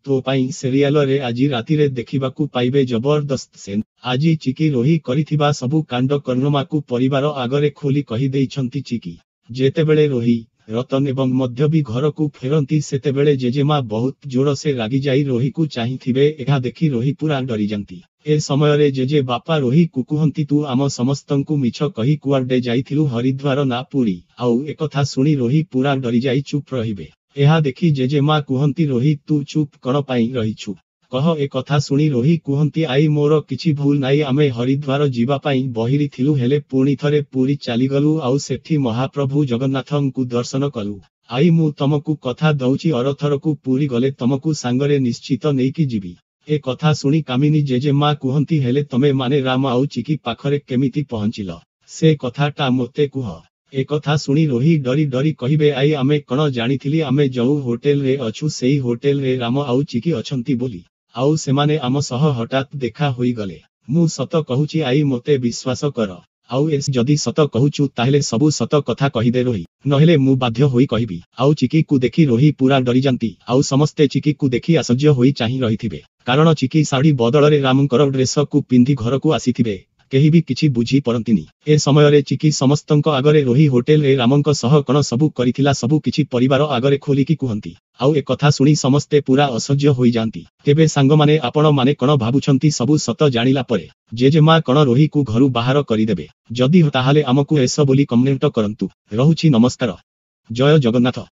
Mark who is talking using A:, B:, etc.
A: तो पाई सीरियल रे आजी राति रे देखिबाकू पाइबे जबरदस्त सेन। आजी चिकी रोही करिथिबा सबु कांड कर्णमाकू परिवार आगरे खोली कहि देइछंती चिकी। जेतेबेले रोही रतन एवं मध्य भी घर को फेरती सेतेबेले जेजेमा बहुत जोर से रागी जाई रोही को चाहिथिबे एहा देखी रोही पूरा डरी जांती। ए समय रे जेजे बापा रोही को कुहंती तू आम समस्तंकु मिछ कही कुआडे जाइथिलु हरिद्वार ना पुरी। आउ एकथा सुनी रोही पूरा डरी जाई चुप रहिबे। एहा देखी जेजेमा कुहंती रोही तू चुप कण पाई रहिछु कह ए कथा सुनी रोही कुहंती आई मोर किछि भूल नाई आमे हरिद्वार जीवा पाई बहिरी थिलु हेले पुणी थरे पुरी चालीगलु आउ सेठी महाप्रभु जगन्नाथंकु दर्शन कलु। आई मु तमकु कथा दउची अरथरकु पुरी गले तमकु सांगरे निश्चित नेकी जीवी। ए कथा सुनी कामिनी जेजेमा कुहंती हेले तमे माने राम आउ चिकी पाखरे केमिति पहुंचिल से कथाटा मोते कुह। ए कथा सुनी रोही डरी डरी कहिबे आई आमे कण जानिथिली आमे जऊ होटेल रे अछु सेई होटेल रे राम आउ चिकी अछंती बोली। आउ सेमाने आम सह हठात देखा होई गले। मु सत कहूची आई मोते विश्वास कर। आउ एस जदि सत कहूचु ताहेले सबु सत कथा कहिदे रोही नहेले मु बाध्य होई कहिबी। आउ चिकी को देखी रोही पूरा डरी जांती। आउ समस्ते चिकी को देखी आश्चर्य होई चाहि रहिथिबे कारण चिकी साड़ी बदलरे रामंकर ड्रेस को पिंधि घर को आसीथिबे केही भी किछि बुझी परंतिनी। ए समय रे चिकी समस्तंक आगरे रोही होटेल रे रामंक सह कण सबु करिथिला सबु किछि परिवार आगरे खोलिकी कुहंती। आउ ए कथा सुनी समस्ते पूरा असह्य होई जांती। तेबे सांग माने आपण माने कण भाबुछंती सबु सत जानिला परे जेजेमा कण रोही को घरु बाहर करिदेबे जदि ताहाले हमकु एस बोली कमेंट करंतु। रहुछि नमस्कार। जय जगन्नाथ।